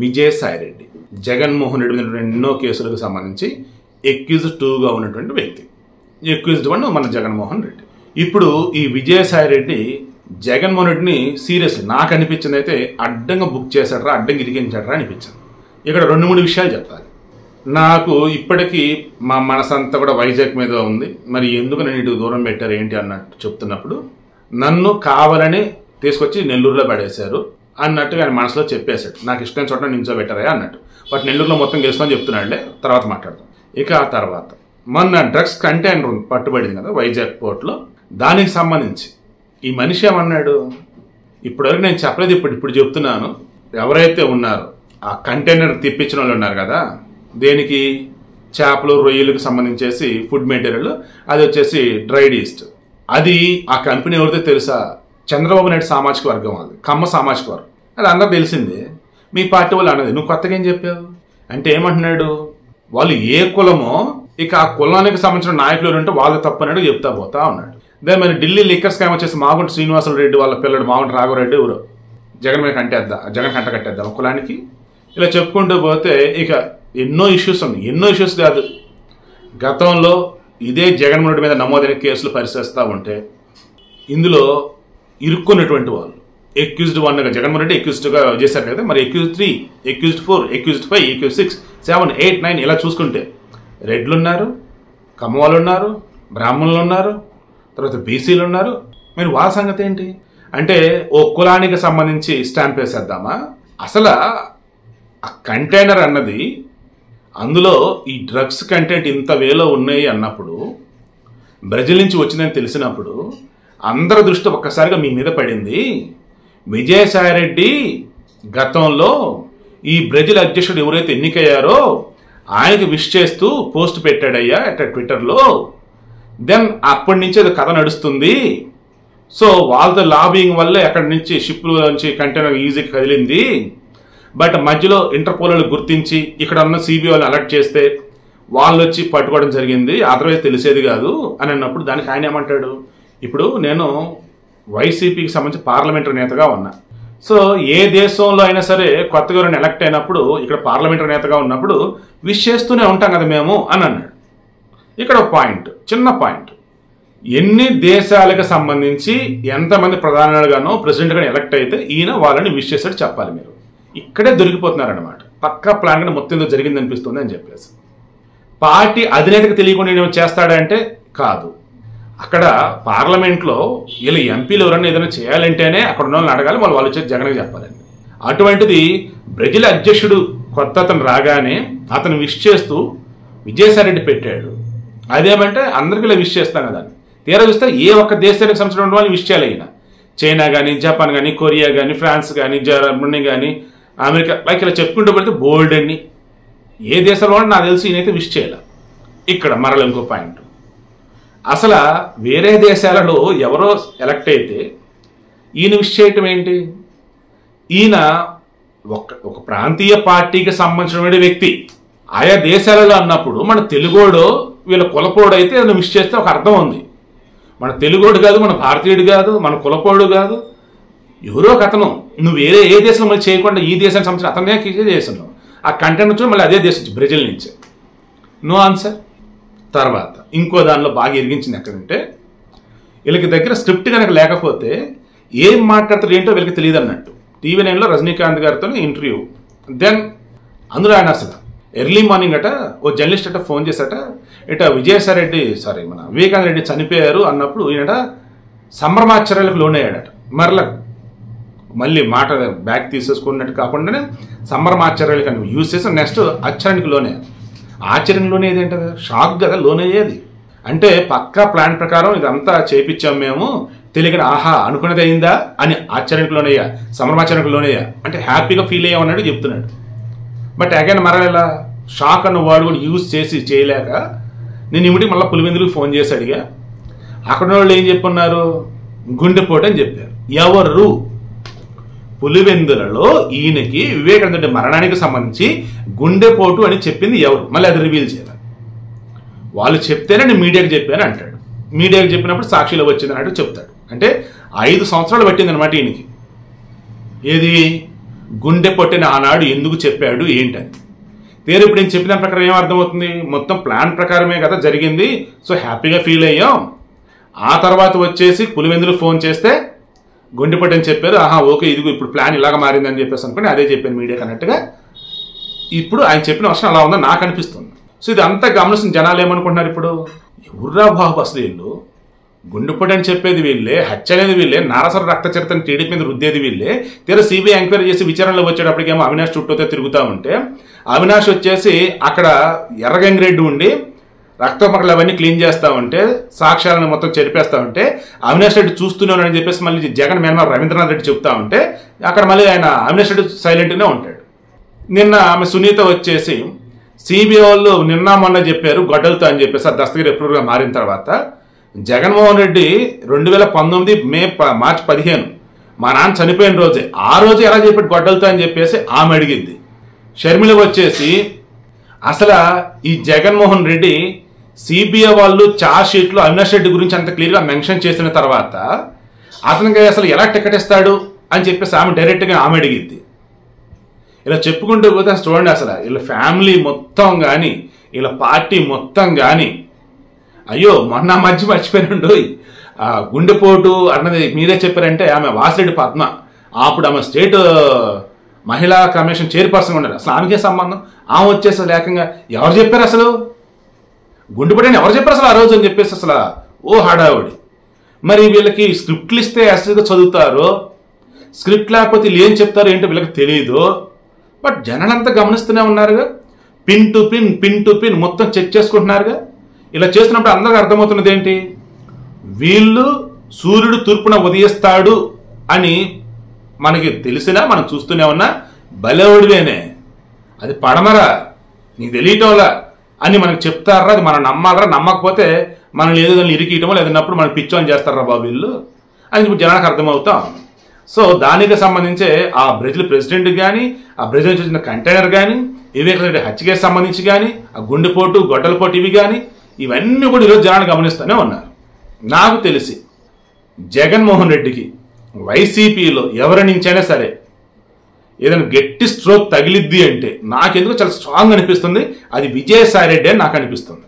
విజయసాయిరెడ్డి జగన్మోహన్ రెడ్డి మీద ఎన్నో కేసులకు సంబంధించి ఎక్యూజ్డ్ 2గా ఉన్నటువంటి వ్యక్తి. ఎక్యూజ్డ్ 1 మన జగన్మోహన్ రెడ్డి. ఇప్పుడు ఈ విజయసాయిరెడ్డి జగన్మోహన్ రెడ్డిని సీరియస్లీ నాకు అనిపించింది అయితే అడ్డంగా బుక్ చేశాడరా, అడ్డంగా ఇరికించాడరా అనిపించింది. ఇక్కడ 2-3 విషయాలు చెప్పాలి. నాకు ఇప్పటికీ మా మనసంతా కూడా వైజాగ్ మీద ఉంది. మరి ఎందుకు నేను ఇటు దూరం పెట్టారు ఏంటి అన్నట్టు చెప్తున్నప్పుడు నన్ను కావాలని తీసుకొచ్చి నెల్లూరులో పడేశారు అన్నట్టుగా ఆయన మనసులో చెప్పేశాడు. నాకు ఇష్టం చోట నించోబెట్టారా అన్నట్టు. బట్ నెల్లూరులో మొత్తం గెలుస్తామని చెప్తున్నాడులే, తర్వాత మాట్లాడదాం. ఇక ఆ తర్వాత మొన్న డ్రగ్స్ కంటైనర్ పట్టుబడింది కదా వైజాగ్ పోర్ట్లో, దానికి సంబంధించి ఈ మనిషి ఏమన్నాడు, ఇప్పటివరకు నేను చెప్పలేదు, ఇప్పుడు చెప్తున్నాను. ఎవరైతే ఉన్నారో ఆ కంటైనర్ తెప్పించిన వాళ్ళు ఉన్నారు కదా, దేనికి చేపలు రొయ్యలకు సంబంధించేసి ఫుడ్ మెటీరియల్, అది వచ్చేసి డ్రైడ్ ఈస్ట్. అది ఆ కంపెనీ ఎవరితో తెలుసా, చంద్రబాబు నాయుడు సామాజిక వర్గం, అది కమ్మ సామాజిక వర్గం. అది అందరూ తెలిసిందే. మీ పార్టీ వాళ్ళు అన్నది నువ్వు కొత్తగా ఏం చెప్పావు అంటే ఏమంటున్నాడు, వాళ్ళు ఏ కులమో ఇక ఆ కులానికి సంబంధించిన నాయకులు ఉంటే వాళ్ళు తప్పన్నాడు చెప్తా పోతా ఉన్నాడు. అదే మరి ఢిల్లీ లిక్కర్ స్కామ్ వచ్చేసి మాగుంట శ్రీనివాసులు రెడ్డి వాళ్ళ పిల్లడు మాగుంట రాఘవరెడ్డి ఎవరు జగన్ మీద జగన్ కంట కట్టేద్దాం కులానికి. ఇలా చెప్పుకుంటూ పోతే ఇక ఎన్నో ఇష్యూస్ ఉన్నాయి. ఎన్నో ఇష్యూస్ కాదు, గతంలో ఇదే జగన్మోహన్ రెడ్డి మీద నమోదైన కేసులు పరిశీలిస్తూ ఉంటే ఇందులో ఇరుక్కున్నటువంటి వాళ్ళు ఎక్యూజ్డ్ 1గా జగన్మోహన్ రెడ్డి ఎక్యూజ్డ్గా చేశారు కదా, మరి ఎక్యూజ్డ్ 3, ఎక్యూజ్డ్ 4, ఎక్యూజ్డ్ 5, ఎక్యూజ్డ్ 6, 7, 8, 9 ఇలా చూసుకుంటే రెడ్లు ఉన్నారు, కమ్మవాళ్ళు ఉన్నారు, బ్రాహ్మణులు ఉన్నారు, తర్వాత బీసీలు ఉన్నారు. మరి వాళ్ళ సంగతి ఏంటి అంటే ఓ కులానికి సంబంధించి స్టాంప్ వేసేద్దామా? అసలు ఆ కంటైనర్ అన్నది అందులో ఈ డ్రగ్స్ కంటెంట్ ఇంత వేలో ఉన్నాయి అన్నప్పుడు, బ్రెజిల్ నుంచి వచ్చిందని తెలిసినప్పుడు అందరి దృష్టి ఒక్కసారిగా మీ మీద పడింది. విజయసాయిరెడ్డి గతంలో ఈ బ్రెజిల్ అధ్యక్షుడు ఎవరైతే ఎన్నికయ్యారో ఆయనకి విష్ చేస్తూ పోస్ట్ పెట్టాడయ్యా ట్విట్టర్లో. దెన్ అప్పటి నుంచి అది కథ నడుస్తుంది. సో వాళ్ళతో లాబింగ్ వల్ల ఎక్కడి నుంచి షిప్ల నుంచి కంటైనర్ ఈజీగా కదిలింది. బట్ మధ్యలో ఇంటర్పోల్ గుర్తించి ఇక్కడ ఉన్న సిబిఐ వాళ్ళని అలర్ట్ చేస్తే వాళ్ళు వచ్చి పట్టుకోవడం జరిగింది, అదర్వైజ్ తెలిసేది కాదు అని అన్నప్పుడు దానికి ఆయన ఏమంటాడు, ఇప్పుడు నేను వైసీపీకి సంబంధించి పార్లమెంటరీ నేతగా ఉన్నా. సో ఏ దేశంలో అయినా సరే కొత్తగా ఎలక్ట్ అయినప్పుడు ఇక్కడ పార్లమెంటరీ నేతగా ఉన్నప్పుడు విష్ చేస్తూనే ఉంటాం కదా మేము అని అన్నాడు. ఇక్కడ పాయింట్, చిన్న పాయింట్, ఎన్ని దేశాలకు సంబంధించి ఎంతమంది ప్రధానిగానో ప్రెసిడెంట్గానో ఎలక్ట్ అయితే ఈయన వాళ్ళని విష్ చేసేట్టు చెప్పాలి. మీరు ఇక్కడే దొరికిపోతున్నారనమాట. పక్కా ప్లాన్గా మొత్తం ఏదో జరిగింది అనిపిస్తుంది అని చెప్పేసి పార్టీ అధినేతకు తెలియకుండా ఏమో చేస్తాడంటే కాదు. అక్కడ పార్లమెంట్లో వీళ్ళు ఎంపీలు ఎవరన్నా ఏదైనా చేయాలంటేనే అక్కడ ఉన్న వాళ్ళని అడగాలి, వాళ్ళు వచ్చేసి జగన్కి చెప్పాలండి. అటువంటిది బ్రెజిల్ అధ్యక్షుడు కొత్త అతను రాగానే అతను విష్ చేస్తూ విజయసాయిరెడ్డి పెట్టాడు. అదేమంటే అందరికీ ఇలా విష్ చేస్తాం కదా. తీరా చూస్తే ఏ ఒక్క దేశానికి సంబంధించిన వాళ్ళు విష్ చేయాలి. అయినా చైనా కానీ, జపాన్ కానీ, కొరియా కానీ, ఫ్రాన్స్ కానీ, జర్మనీ కానీ, అమెరికా, లైక్ ఇలా చెప్పుకుంటూ పెడితే బోల్డ్ అన్ని ఏ దేశంలో నాకు తెలిసి ఈయనైతే విష్ చేయాలి. ఇక్కడ మరల ఇంకో పాయింట్, అసలు వేరే దేశాలలో ఎవరో ఎలక్ట్ అయితే ఈయన విష్ చేయటం ఏంటి? ఈయన ఒక ప్రాంతీయ పార్టీకి సంబంధించిన వ్యక్తి ఆయా దేశాలలో అన్నప్పుడు మన తెలుగోడో వీళ్ళ కులపోడు అయితే అది విష్ చేస్తే ఒక అర్థం ఉంది. మన తెలుగోడు కాదు, మన భారతీయుడు కాదు, మన కులపోడు కాదు, ఎవరో ఒక అతను. నువ్వు వేరే ఏ దేశంలో మళ్ళీ చేయకుండా ఈ దేశానికి సంబంధించిన అతనే దేశంలో ఆ కంటెంట్ వచ్చి మళ్ళీ అదే దేశం బ్రెజిల్ నుంచి. No answer. తర్వాత ఇంకో దానిలో బాగా ఎరిగించింది ఎక్కడంటే వీళ్ళకి దగ్గర స్క్రిప్ట్ కనుక లేకపోతే ఏం మాట్లాడతారు ఏంటో వీళ్ళకి తెలియదు అన్నట్టు. టీవీ 9లో రజనీకాంత్ గారితో ఇంటర్వ్యూ. దెన్ అందులో ఆయన అసలు ఎర్లీ మార్నింగ్ అట ఓ జర్నలిస్ట్ అట ఫోన్ చేసట ఇట విజయసాయిరెడ్డి మన వివేకానంద రెడ్డి చనిపోయారు అన్నప్పుడు ఈయనట సంభ్రమాశ్చర్యాలకు లోనయ్యాడట. మళ్ళీ మాట బ్యాక్ తీసేసుకున్నట్టు కాకుండానే సంభ్రమాశ్చర్యాలకు అని యూజ్ చేసి నెక్స్ట్ ఆశ్చర్యానికి లోనయ్యారు. ఆశ్చర్యం లోనేది ఏంటది, షాక్ కదా లోనయ్యేది. అంటే పక్కా ప్లాన్ ప్రకారం ఇదంతా చేపించాం మేము, తెలియని ఆహా అనుకున్నది అయిందా అని ఆశ్చర్యానికి లోనయ్యా, సంభ్రమాశ్చర్యానికి లోనయ్యా అంటే హ్యాపీగా ఫీల్ అయ్యామన్నాడు చెప్తున్నాడు. బట్ అగైన్ మరలా షాక్ అన్న వాడు కూడా యూజ్ చేసి చేయలేక నేను ఇమిడి మళ్ళీ పులివెందులకు ఫోన్ చేసి అడిగా. అక్కడ వాళ్ళు ఏం చెప్పున్నారు, గుండెపోటు అని చెప్పారు. ఎవరు? పులివెందులలో ఈయనకి వివేకానంద రెడ్డి మరణానికి సంబంధించి గుండెపోటు అని చెప్పింది ఎవరు? మళ్ళీ అది రివీల్ చేయాలి. వాళ్ళు చెప్తేనే నేను మీడియాకి చెప్పాను అంటాడు. మీడియాకి చెప్పినప్పుడు సాక్షిలో వచ్చింది అన్నట్టు చెప్తాడు. అంటే 5 సంవత్సరాలు పట్టింది అనమాట ఈయనకి. ఏది గుండె పొట్టిన ఆనాడు ఎందుకు చెప్పాడు ఏంటని. తీరు ఇప్పుడు నేను చెప్పిన ప్రకారం ఏం అర్థమవుతుంది, మొత్తం ప్లాన్ ప్రకారమే కదా జరిగింది, సో హ్యాపీగా ఫీల్ అయ్యాం. ఆ తర్వాత వచ్చేసి పులివెందులు ఫోన్ చేస్తే గుండె పొట్టి అని చెప్పారు. ఆహా ఓకే ఇదిగో ఇప్పుడు ప్లాన్ ఇలాగ మారిందని చెప్పేసి అనుకుని అదే చెప్పాను మీడియాకి అన్నట్టుగా ఇప్పుడు ఆయన చెప్పిన వర్షం అలా ఉందని నాకు అనిపిస్తుంది. సో ఇది అంతా గమనిస్తున్న జనాలు ఏమనుకుంటున్నారు, ఇప్పుడు ఎవర్రా బాబు అసలు వీళ్ళు, గుండెపొడి అని చెప్పేది వీళ్ళే, హత్య అనేది వీళ్ళే, నారసర రక్త చరిత్రను టీడీపీ మీద రుద్దేది వీళ్ళే. తీరా సిబిఐ ఎంక్వైరీ చేసి విచారణలో వచ్చేటప్పటికేమో అవినాష్ చుట్టూతో తిరుగుతూ ఉంటే అవినాష్ వచ్చేసి అక్కడ ఎర్రగంగిరెడ్డి ఉండి రక్తమకలు అవన్నీ క్లీన్ చేస్తూ ఉంటే సాక్ష్యాలను మొత్తం చెరిపేస్తూ ఉంటే అవినాష్ రెడ్డి చూస్తూనే ఉన్నాడని చెప్పేసి మళ్ళీ జగన్ మేనమామ రవీంద్రనాథ్ రెడ్డి చెప్తా ఉంటే అక్కడ మళ్ళీ ఆయన అవినాష్ రెడ్డి సైలెంట్గానే ఉంటాడు. నిన్న ఆమె సునీత వచ్చేసి సిబిఐ వాళ్ళు నిన్న మొన్న చెప్పారు గొడ్డలతో అని చెప్పేసి ఆ దస్తగిరి అప్రూవ్గా మారిన తర్వాత జగన్మోహన్ రెడ్డి 2019 మార్చి 15 మా నాన్న చనిపోయిన రోజే ఆ రోజు ఎలా చెప్పాడు గొడ్డలతో అని చెప్పేసి ఆమె అడిగింది. షర్మిల వచ్చేసి అసలు ఈ జగన్మోహన్ రెడ్డి సిబిఐ వాళ్ళు చార్జ్ షీట్లో అవినాష్ రెడ్డి గురించి అంత క్లియర్గా మెన్షన్ చేసిన తర్వాత అతనికి అసలు ఎలా టికెట్ ఇస్తాడు అని చెప్పేసి ఆమె డైరెక్ట్గా ఆమె అడిగింది. ఇలా చెప్పుకుంటూ పోతే చూడండి అసలు వీళ్ళ ఫ్యామిలీ మొత్తం కానీ వీళ్ళ పార్టీ మొత్తం కానీ అయ్యో మొన్న మర్చిపోయినండు గుండెపోటు అన్నది మీరే చెప్పారంటే ఆమె వాసిరెడ్డి పద్మ అప్పుడు ఆమె స్టేట్ మహిళా కమిషన్ చైర్పర్సన్ ఉన్నారు. అసలు ఆమెకే సంబంధం, ఆమె వచ్చేసి లేకంగా ఎవరు చెప్పారు అసలు గుండెపోటు అని ఎవరు చెప్పారు అసలు ఆ రోజు అని చెప్పేసి అసలు ఓ హడావుడి. మరి వీళ్ళకి స్క్రిప్ట్లు ఇస్తే అసలుగా చదువుతారో, స్క్రిప్ట్ లేకపోతే వీళ్ళు ఏం చెప్తారో ఏంటో వీళ్ళకి తెలియదు. బట్ జనాలంతా గమనిస్తూనే ఉన్నారుగా, పిన్ టు పిన్ మొత్తం చెక్ చేసుకుంటున్నారుగా. ఇలా చేస్తున్నప్పుడు అందరికి అర్థమవుతున్నది ఏంటి, వీళ్ళు సూర్యుడు తూర్పున ఉదయిస్తాడు అని మనకి తెలిసినా మనం చూస్తూనే ఉన్నా బలవుడివేనే అది పడమరా నీకు తెలియటంలా అని మనకు చెప్తారా, అది మనం నమ్మాలరా, నమ్మకపోతే మనం ఏదో దాన్ని ఇరికియటమో లేదన్నప్పుడు మనం పిచ్చోని చేస్తారా బాబు వీళ్ళు అని ఇప్పుడు జనానికి అర్థమవుతాం. సో దానికి సంబంధించే ఆ బ్రెజిల్ ప్రెసిడెంట్ కానీ ఆ బ్రెజిల్ వచ్చిన కంటైనర్ కానీ వివేక్ రెడ్డి హత్యకి సంబంధించి కానీ ఆ గుండెపోటు గొడ్డలపోటు ఇవి కానీ ఇవన్నీ కూడా ఈరోజు జనాలు గమనిస్తూనే ఉన్నారు. నాకు తెలిసి జగన్మోహన్ రెడ్డికి వైసీపీలో ఎవరి నుంచైనా సరే ఏదైనా గట్టి స్ట్రోక్ తగిలిద్ది అంటే నాకెందుకు చాలా స్ట్రాంగ్ అనిపిస్తుంది, అది విజయసాయి రెడ్డి అని నాకు అనిపిస్తుంది.